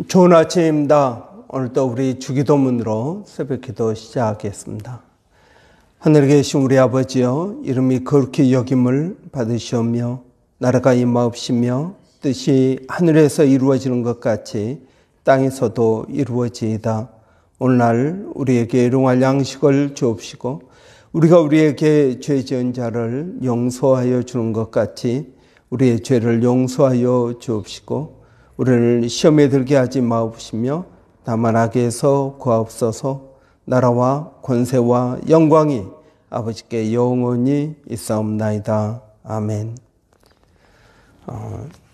좋은 아침입니다. 오늘도 우리 주기도문으로 새벽기도 시작하겠습니다. 하늘에 계신 우리 아버지여, 이름이 거룩히 여김을 받으시오며 나라가 임하옵시며 뜻이 하늘에서 이루어지는 것 같이 땅에서도 이루어지이다. 오늘날 우리에게 일용할 양식을 주옵시고 우리가 우리에게 죄 지은 자를 용서하여 주는 것 같이 우리의 죄를 용서하여 주옵시고 우리를 시험에 들게 하지 마옵시며 다만 악에서 구하옵소서. 나라와 권세와 영광이 아버지께 영원히 있사옵나이다. 아멘.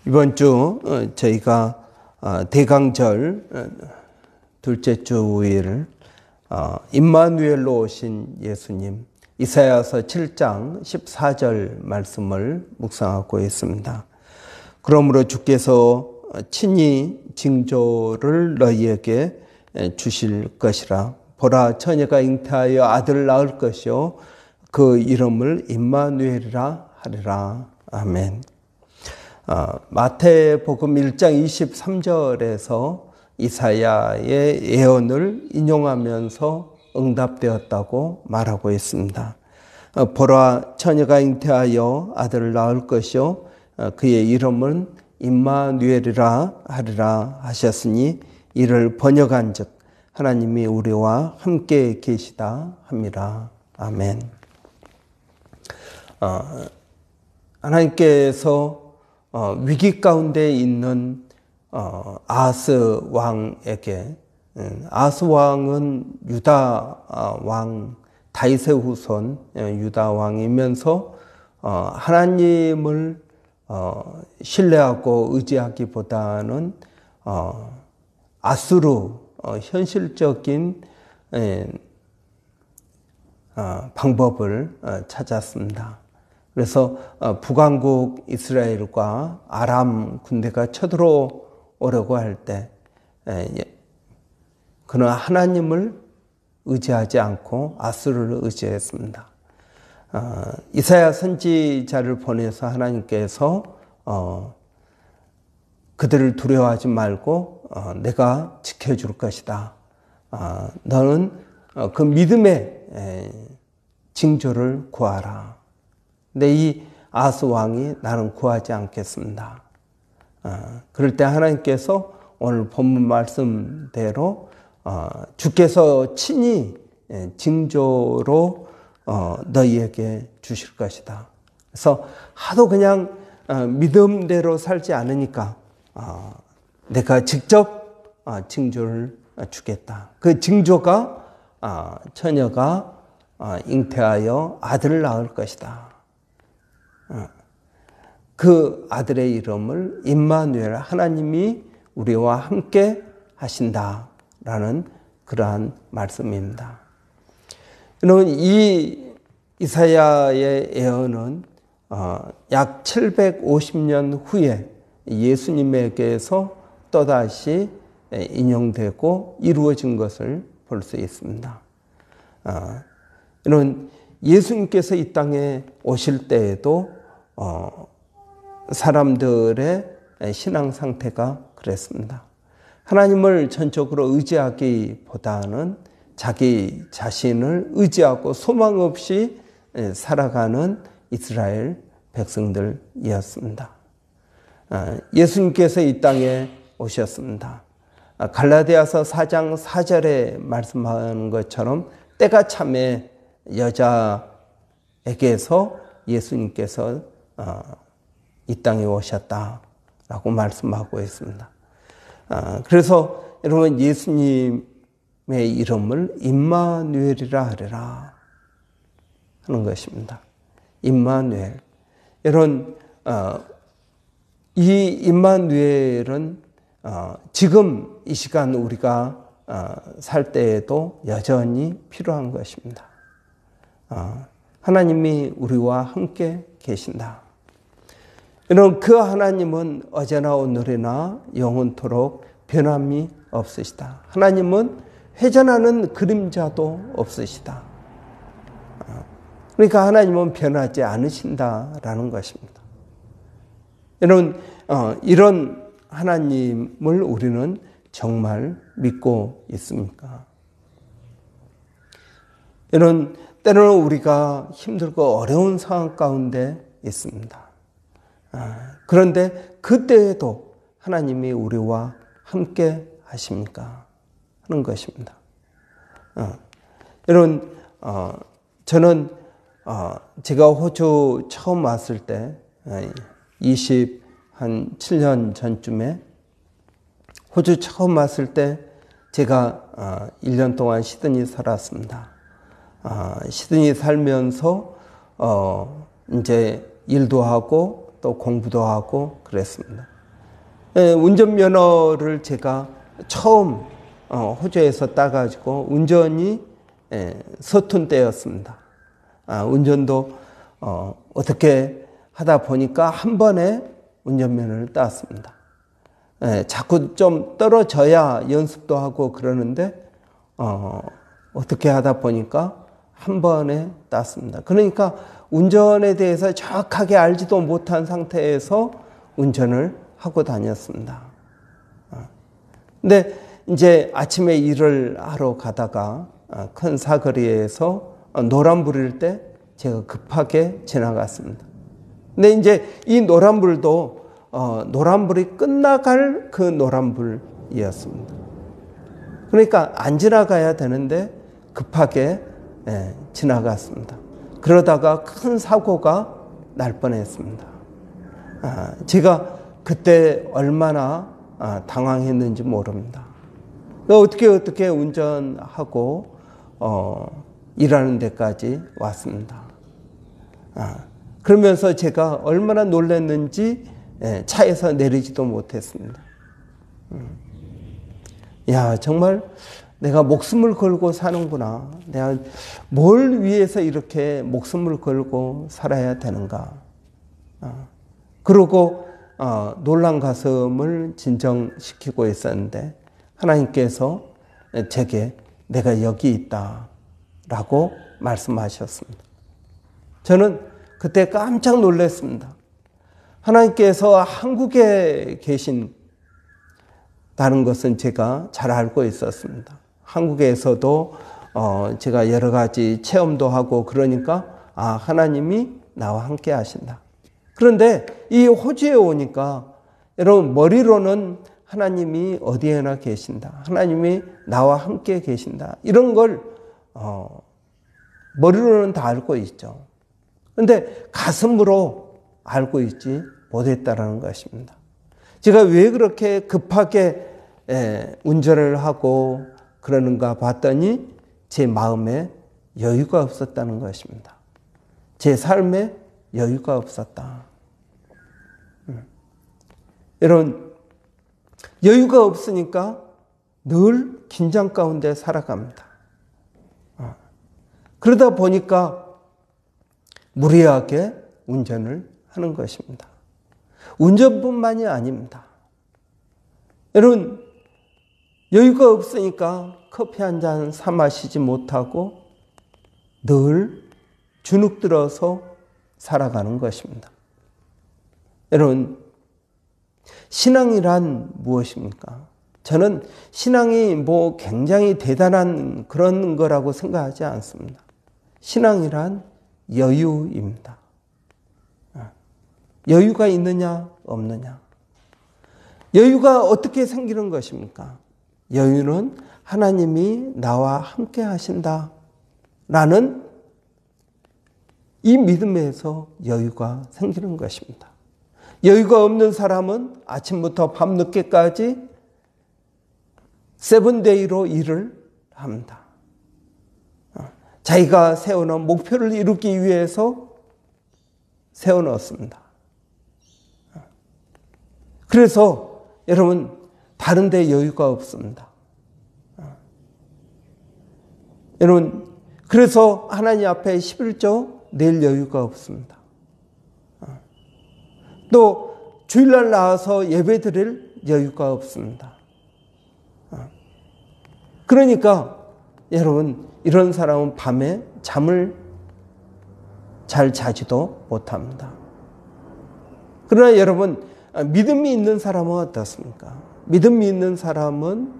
이번 주 저희가 대강절 둘째 주일 임마누엘로 오신 예수님, 이사야서 7장 14절 말씀을 묵상하고 있습니다. 그러므로 주께서 친히 징조를 너희에게 주실 것이라. 보라, 처녀가 잉태하여 아들을 낳을 것이요 그 이름을 임마누엘이라 하리라. 아멘. 마태복음 1장 23절에서 이사야의 예언을 인용하면서 응답되었다고 말하고 있습니다. 보라, 처녀가 잉태하여 아들을 낳을 것이요 그의 이름은 임마누엘이라 하리라 하셨으니 이를 번역한즉 하나님이 우리와 함께 계시다 함이라. 아멘. 하나님께서 위기 가운데 있는 아하스 왕에게, 아하스 왕은 유다 왕, 다윗의 후손 유다 왕이면서 하나님을 신뢰하고 의지하기보다는 아수르, 현실적인 방법을 찾았습니다. 그래서 북왕국 이스라엘과 아람 군대가 쳐들어오려고 할 때 그는 하나님을 의지하지 않고 아수르를 의지했습니다. 이사야 선지자를 보내서 하나님께서 그들을 두려워하지 말고 내가 지켜줄 것이다. 너는 그 믿음의 징조를 구하라. 근데 이 아하스 왕이 나는 구하지 않겠습니다. 그럴 때 하나님께서 오늘 본문 말씀대로 주께서 친히 징조로 너희에게 주실 것이다. 그래서 하도 그냥 믿음대로 살지 않으니까 내가 직접 징조를 주겠다. 그 징조가 처녀가 잉태하여 아들을 낳을 것이다. 그 아들의 이름을 임마누엘, 하나님이 우리와 함께 하신다라는 그러한 말씀입니다. 여러분, 이 이사야의 예언은 약 750년 후에 예수님에게서 또다시 인용되고 이루어진 것을 볼 수 있습니다. 이런 예수님께서 이 땅에 오실 때에도 사람들의 신앙 상태가 그랬습니다. 하나님을 전적으로 의지하기보다는 자기 자신을 의지하고 소망 없이 살아가는 이스라엘 백성들이었습니다. 예수님께서 이 땅에 오셨습니다. 갈라디아서 4장 4절에 말씀하는 것처럼 때가 참에 여자에게서 예수님께서 이 땅에 오셨다라고 말씀하고 있습니다. 그래서 여러분, 예수님의 이름을 임마누엘이라 하리라 하는 것입니다. 임마누엘. 여러분, 이 임마누엘은 지금 이 시간 우리가 살 때에도 여전히 필요한 것입니다. 하나님이 우리와 함께 계신다. 여러분, 그 하나님은 어제나 오늘이나 영원토록 변함이 없으시다. 하나님은 회전하는 그림자도 없으시다. 그러니까 하나님은 변하지 않으신다라는 것입니다. 여러분, 이런 하나님을 우리는 정말 믿고 있습니까? 이런 때로는 우리가 힘들고 어려운 상황 가운데 있습니다. 그런데 그때에도 하나님이 우리와 함께 하십니까? 하는 것입니다. 여러분, 저는 제가 호주 처음 왔을 때 27년 전쯤에 호주 처음 왔을 때 제가 1년 동안 시드니 살았습니다. 시드니 살면서 이제 일도 하고 또 공부도 하고 그랬습니다. 운전면허를 제가 처음 호주에서 따가지고 운전이 서툰 때였습니다. 운전도 어떻게 하다 보니까 한 번에 운전면허를 땄습니다. 자꾸 좀 떨어져야 연습도 하고 그러는데 어떻게 하다 보니까 한 번에 땄습니다. 그러니까 운전에 대해서 정확하게 알지도 못한 상태에서 운전을 하고 다녔습니다. 근데 이제 아침에 일을 하러 가다가 큰 사거리에서 노란불일 때 제가 급하게 지나갔습니다. 근데 이제 이 노란불도 노란불이 끝나갈 그 노란불이었습니다. 그러니까 안 지나가야 되는데 급하게 지나갔습니다. 그러다가 큰 사고가 날 뻔했습니다. 제가 그때 얼마나 당황했는지 모릅니다. 어떻게 운전하고 일하는 데까지 왔습니다. 그러면서 제가 얼마나 놀랐는지 차에서 내리지도 못했습니다. 야, 정말 내가 목숨을 걸고 사는구나. 내가 뭘 위해서 이렇게 목숨을 걸고 살아야 되는가. 그러고 놀란 가슴을 진정시키고 있었는데 하나님께서 제게 내가 여기 있다라고 말씀하셨습니다. 저는 그때 깜짝 놀랐습니다. 하나님께서 한국에 계신다는 것은 제가 잘 알고 있었습니다. 한국에서도 제가 여러 가지 체험도 하고 그러니까 하나님이 나와 함께 하신다. 그런데 이 호주에 오니까 여러분 머리로는 하나님이 어디에나 계신다. 하나님이 나와 함께 계신다. 이런 걸 머리로는 다 알고 있죠. 그런데 가슴으로 알고 있지 못했다는 것입니다. 제가 왜 그렇게 급하게 운전을 하고 그러는가 봤더니 제 마음에 여유가 없었다는 것입니다. 제 삶에 여유가 없었다. 여러분, 여유가 없으니까 늘 긴장 가운데 살아갑니다. 그러다 보니까 무리하게 운전을 하는 것입니다. 운전뿐만이 아닙니다. 여러분, 여유가 없으니까 커피 한 잔 사 마시지 못하고 늘 주눅 들어서 살아가는 것입니다. 여러분, 신앙이란 무엇입니까? 저는 신앙이 굉장히 대단한 그런 거라고 생각하지 않습니다. 신앙이란 여유입니다. 여유가 있느냐 없느냐. 여유가 어떻게 생기는 것입니까? 여유는 하나님이 나와 함께 하신다라는 이 믿음에서 여유가 생기는 것입니다. 여유가 없는 사람은 아침부터 밤늦게까지 세븐데이로 일을 합니다. 자기가 세워놓은 목표를 이루기 위해서 세워놓습니다. 그래서 여러분 다른 데 여유가 없습니다. 여러분 그래서 하나님 앞에 11조 낼 여유가 없습니다. 또 주일날 나와서 예배드릴 여유가 없습니다. 그러니까 여러분 이런 사람은 밤에 잠을 잘 자지도 못합니다. 그러나 여러분 믿음이 있는 사람은 어떻습니까? 믿음이 있는 사람은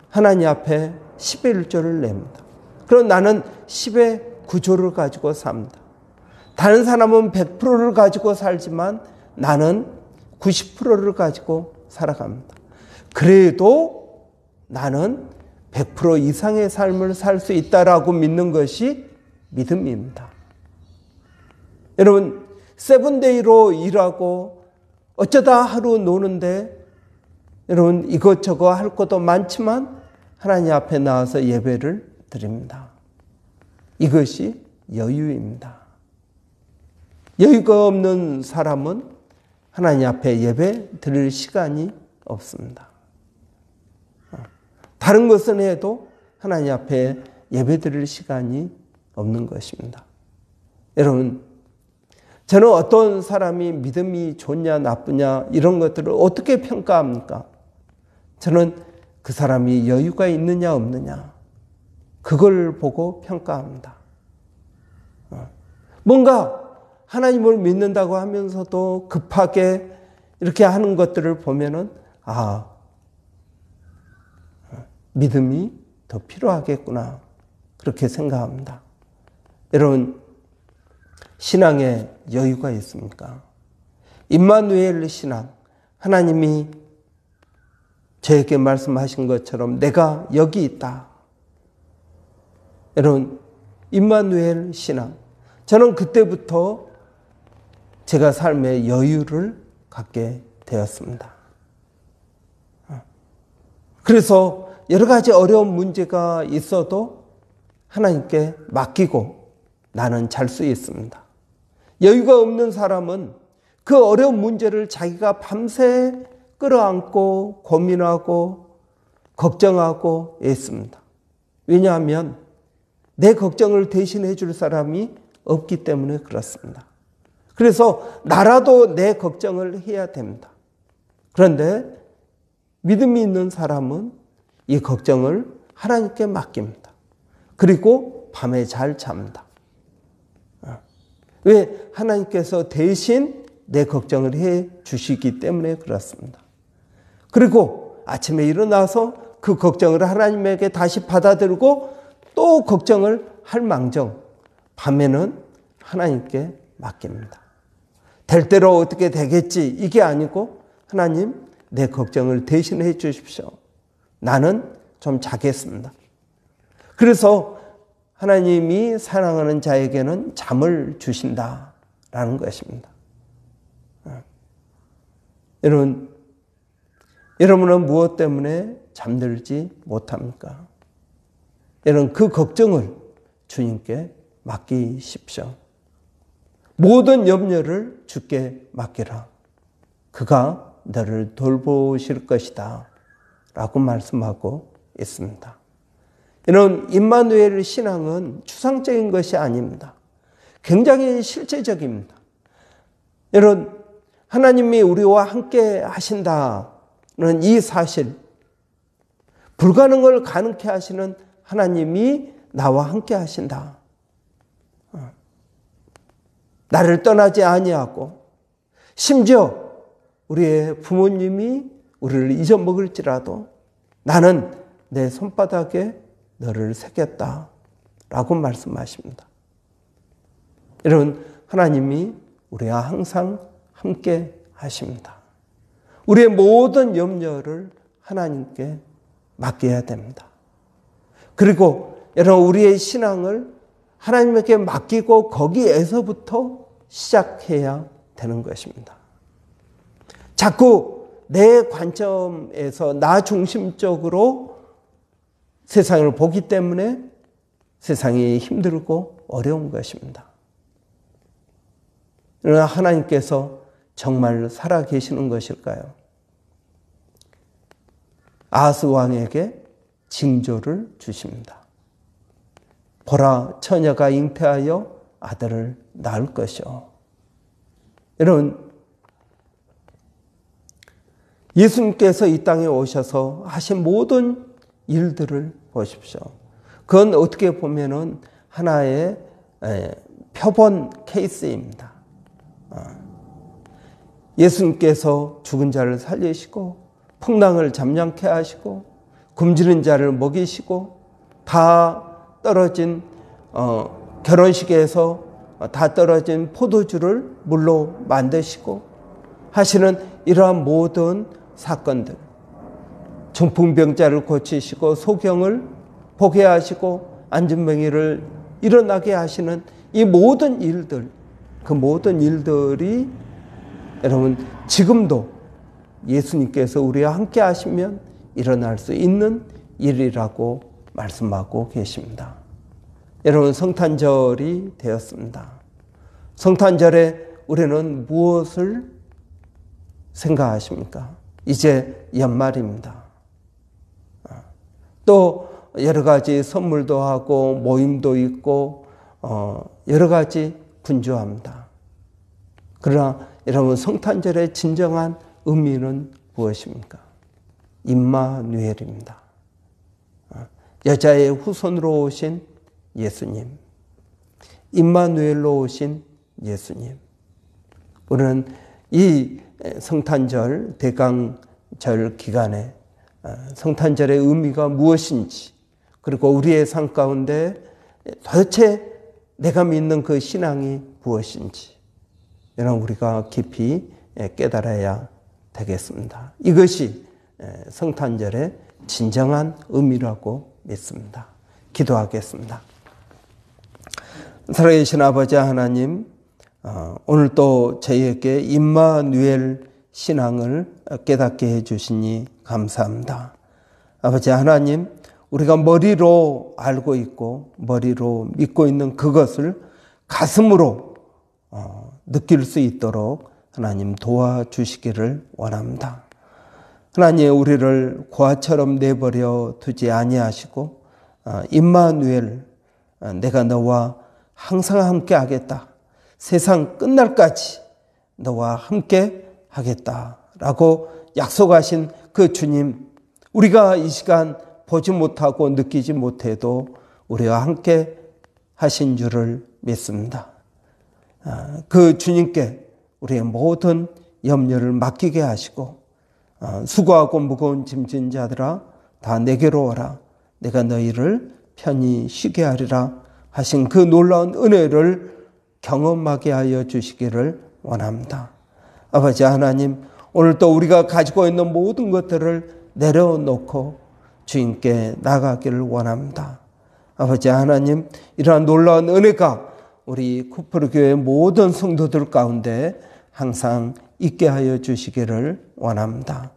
하나님 앞에 10의 1조를 냅니다. 그럼 나는 10의 9조를 가지고 삽니다. 다른 사람은 100%를 가지고 살지만 나는 90%를 가지고 살아갑니다. 그래도 나는 100% 이상의 삶을 살 수 있다라고 믿는 것이 믿음입니다. 여러분, 세븐데이로 일하고 어쩌다 하루 노는데 여러분 이것저것 할 것도 많지만 하나님 앞에 나와서 예배를 드립니다. 이것이 여유입니다. 여유가 없는 사람은 하나님 앞에 예배 드릴 시간이 없습니다. 다른 것은 해도 하나님 앞에 예배 드릴 시간이 없는 것입니다. 여러분, 저는 어떤 사람이 믿음이 좋냐 나쁘냐 이런 것들을 어떻게 평가합니까? 저는 그 사람이 여유가 있느냐 없느냐 그걸 보고 평가합니다. 뭔가 하나님을 믿는다고 하면서도 급하게 이렇게 하는 것들을 보면은 믿음이 더 필요하겠구나 그렇게 생각합니다. 여러분, 신앙에 여유가 있습니까? 임마누엘 신앙, 하나님이 저에게 말씀하신 것처럼 내가 여기 있다. 여러분, 임마누엘 신앙, 저는 그때부터 제가 삶에 여유를 갖게 되었습니다. 그래서 여러 가지 어려운 문제가 있어도 하나님께 맡기고 나는 잘 수 있습니다. 여유가 없는 사람은 그 어려운 문제를 자기가 밤새 끌어안고 고민하고 걱정하고 있습니다. 왜냐하면 내 걱정을 대신해 줄 사람이 없기 때문에 그렇습니다. 그래서 나라도 내 걱정을 해야 됩니다. 그런데 믿음이 있는 사람은 이 걱정을 하나님께 맡깁니다. 그리고 밤에 잘 잡니다. 왜? 하나님께서 대신 내 걱정을 해 주시기 때문에 그렇습니다. 그리고 아침에 일어나서 그 걱정을 하나님에게 다시 받아들고 또 걱정을 할 망정 밤에는 하나님께 맡깁니다. 될 대로 어떻게 되겠지 이게 아니고 하나님 내 걱정을 대신해 주십시오. 나는 좀 자겠습니다. 그래서 하나님이 사랑하는 자에게는 잠을 주신다라는 것입니다. 여러분은 무엇 때문에 잠들지 못합니까? 여러분, 그 걱정을 주님께 맡기십시오. 모든 염려를 주께 맡기라. 그가 너를 돌보실 것이다 라고 말씀하고 있습니다. 이런 임마누엘 신앙은 추상적인 것이 아닙니다. 굉장히 실제적입니다. 여러분, 하나님이 우리와 함께 하신다는 이 사실, 불가능을 가능케 하시는 하나님이 나와 함께 하신다. 나를 떠나지 아니하고 심지어 우리의 부모님이 우리를 잊어먹을지라도 나는 내 손바닥에 너를 새겼다라고 말씀하십니다. 여러분, 하나님이 우리와 항상 함께 하십니다. 우리의 모든 염려를 하나님께 맡겨야 됩니다. 그리고 여러분, 우리의 신앙을 하나님에게 맡기고 거기에서부터 시작해야 되는 것입니다. 자꾸 내 관점에서 나 중심적으로 세상을 보기 때문에 세상이 힘들고 어려운 것입니다. 그러나 하나님께서 정말 살아계시는 것일까요? 아하스 왕에게 징조를 주십니다. 보라, 처녀가 잉태하여 아들을 낳을 것이요. 여러분, 예수님께서 이 땅에 오셔서 하신 모든 일들을 보십시오. 그건 어떻게 보면은 하나의 표본 케이스입니다. 예수님께서 죽은 자를 살리시고 풍랑을 잠잠케 하시고 굶주린 자를 먹이시고 다 떨어진 결혼식에서 다 떨어진 포도주를 물로 만드시고 하시는 이러한 모든 사건들, 중풍병자를 고치시고 소경을 보게 하시고 안진뱅이를 일어나게 하시는 이 모든 일들, 그 모든 일들이 여러분 지금도 예수님께서 우리와 함께 하시면 일어날 수 있는 일이라고 말씀하고 계십니다. 여러분, 성탄절이 되었습니다. 성탄절에 우리는 무엇을 생각하십니까? 이제 연말입니다. 또 여러 가지 선물도 하고 모임도 있고 여러 가지 분주합니다. 그러나 여러분, 성탄절의 진정한 의미는 무엇입니까? 임마누엘입니다. 여자의 후손으로 오신 예수님, 임마누엘로 오신 예수님. 우리는 이 성탄절, 대강절 기간에 성탄절의 의미가 무엇인지, 그리고 우리의 삶 가운데 도대체 내가 믿는 그 신앙이 무엇인지 여러분 우리가 깊이 깨달아야 되겠습니다. 이것이 성탄절의 진정한 의미라고 믿습니다. 기도하겠습니다. 살아계신 아버지 하나님, 오늘 또 저희에게 임마누엘 신앙을 깨닫게 해주시니 감사합니다. 아버지 하나님, 우리가 머리로 알고 있고 머리로 믿고 있는 그것을 가슴으로 느낄 수 있도록 하나님 도와주시기를 원합니다. 하나님, 우리를 고아처럼 내버려 두지 아니하시고 임마누엘, 내가 너와 항상 함께 하겠다, 세상 끝날까지 너와 함께 하겠다라고 약속하신 그 주님, 우리가 이 시간 보지 못하고 느끼지 못해도 우리와 함께 하신 줄을 믿습니다. 그 주님께 우리의 모든 염려를 맡기게 하시고 수고하고 무거운 짐진 자들아 다 내게로 오라, 내가 너희를 편히 쉬게 하리라 하신 그 놀라운 은혜를 경험하게 하여 주시기를 원합니다. 아버지 하나님, 오늘 또 우리가 가지고 있는 모든 것들을 내려놓고 주님께 나가기를 원합니다. 아버지 하나님, 이러한 놀라운 은혜가 우리 쿠프르교회 모든 성도들 가운데 항상 있게 하여 주시기를 원합니다.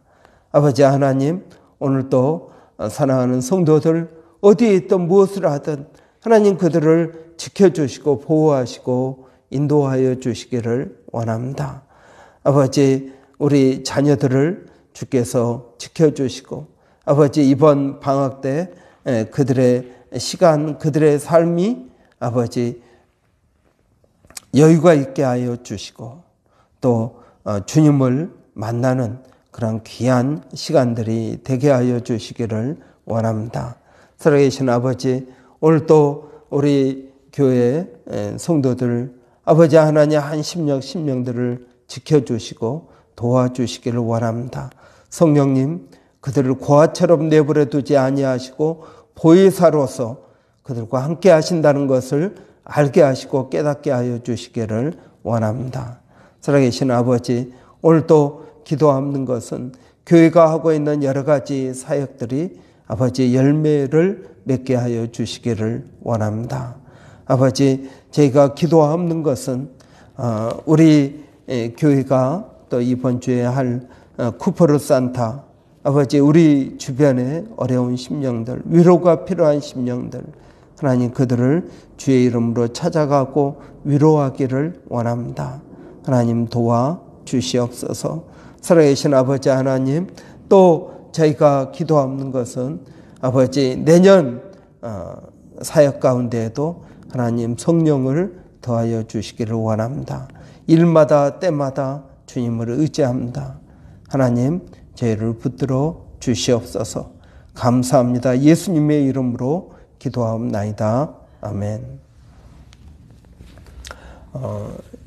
아버지 하나님, 오늘도 사랑하는 성도들 어디에 있든 무엇을 하든 하나님 그들을 지켜주시고 보호하시고 인도하여 주시기를 원합니다. 아버지, 우리 자녀들을 주께서 지켜주시고 아버지, 이번 방학 때 그들의 시간, 그들의 삶이 아버지 여유가 있게 하여 주시고 또 주님을 만나는 그런 귀한 시간들이 되게 하여 주시기를 원합니다. 살아계신 아버지, 오늘 또 우리 교회 성도들 아버지 하나님 한 심령들을 지켜주시고 도와주시기를 원합니다. 성령님, 그들을 고아처럼 내버려 두지 아니하시고 보혜사로서 그들과 함께 하신다는 것을 알게 하시고 깨닫게 하여 주시기를 원합니다. 살아계신 아버지, 오늘 또 기도하는 것은 교회가 하고 있는 여러 가지 사역들이 아버지 열매를 맺게 하여 주시기를 원합니다. 아버지, 저희가 기도하는 것은 우리 교회가 또 이번 주에 할 쿠퍼르 산타, 아버지 우리 주변에 어려운 심령들, 위로가 필요한 심령들, 하나님 그들을 주의 이름으로 찾아가고 위로하기를 원합니다. 하나님 도와 주시옵소서. 살아계신 아버지 하나님, 또 저희가 기도하는 것은 아버지 내년 사역 가운데에도 하나님 성령을 더하여 주시기를 원합니다. 일마다 때마다 주님을 의지합니다. 하나님 저희를 붙들어 주시옵소서. 감사합니다. 예수님의 이름으로 기도하옵나이다. 아멘.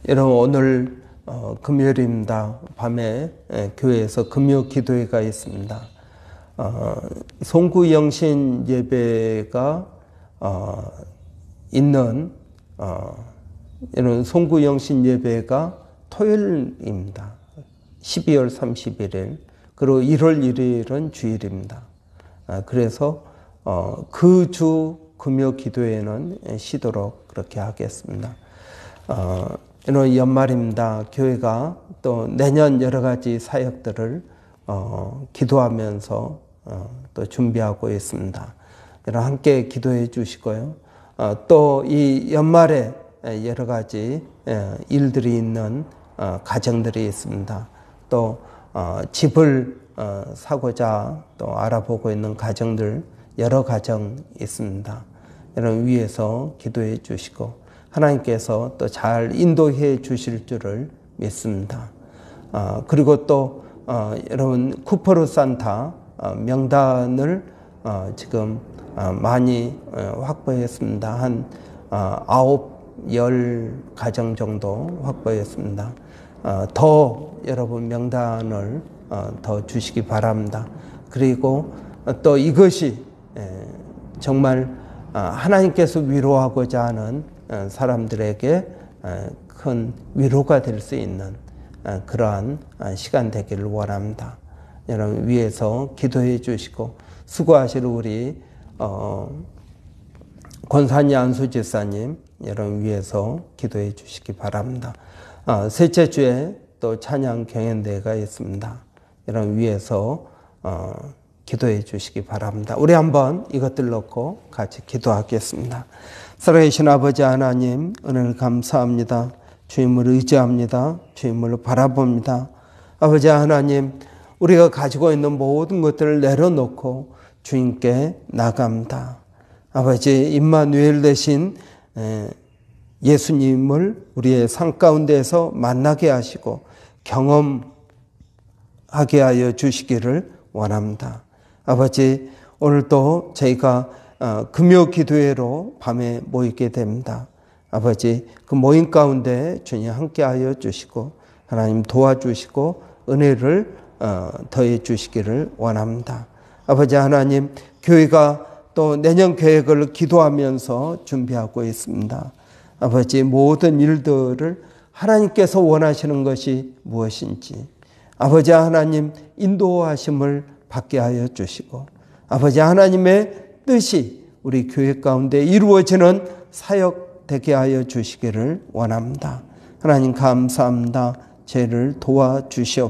여러분, 오늘 금요일입니다. 밤에 교회에서 금요 기도회가 있습니다. 송구영신 예배가 있는 이런 송구영신 예배가 토요일입니다. 12월 31일 그리고 1월 1일은 주일입니다. 그래서 그 주 금요 기도회는 쉬도록 그렇게 하겠습니다. 이런 연말입니다. 교회가 또 내년 여러 가지 사역들을 기도하면서 또 준비하고 있습니다. 여러분 함께 기도해 주시고요. 또 이 연말에 여러 가지 일들이 있는 가정들이 있습니다. 또 집을 사고자 또 알아보고 있는 가정들 여러 가정 있습니다. 여러분 위해서 기도해 주시고 하나님께서 또 잘 인도해 주실 줄을 믿습니다. 그리고 또 여러분 쿠퍼르 산타 명단을 지금 많이 확보했습니다. 한 10 가정 정도 확보했습니다. 더 여러분 명단을 더 주시기 바랍니다. 그리고 또 이것이 정말 하나님께서 위로하고자 하는 사람들에게 큰 위로가 될 수 있는 그러한 시간 되기를 원합니다. 여러분 위해서 기도해 주시고 수고하실 우리 권산이 안수집사님 여러분 위해서 기도해 주시기 바랍니다. 셋째 주에 또 찬양 경연대회가 있습니다. 여러분 위해서 기도해 주시기 바랍니다. 우리 한번 이것들 놓고 같이 기도하겠습니다. 살아계신 아버지 하나님 은혜를 감사합니다. 주님을 의지합니다. 주님을 바라봅니다. 아버지 하나님 우리가 가지고 있는 모든 것들을 내려놓고 주님께 나갑니다. 아버지 임마누엘 되신 예수님을 우리의 삶 가운데에서 만나게 하시고 경험하게 하여 주시기를 원합니다. 아버지 오늘도 저희가 금요 기도회로 밤에 모이게 됩니다. 아버지 그 모임 가운데 주님 함께하여 주시고 하나님 도와주시고 은혜를 더해 주시기를 원합니다. 아버지 하나님 교회가 또 내년 계획을 기도하면서 준비하고 있습니다. 아버지 모든 일들을 하나님께서 원하시는 것이 무엇인지 아버지 하나님 인도하심을 받게 하여 주시고 아버지 하나님의 뜻이 우리 교회 가운데 이루어지는 사역 되게 하여 주시기를 원합니다. 하나님 감사합니다. 죄를 도와주시옵소서.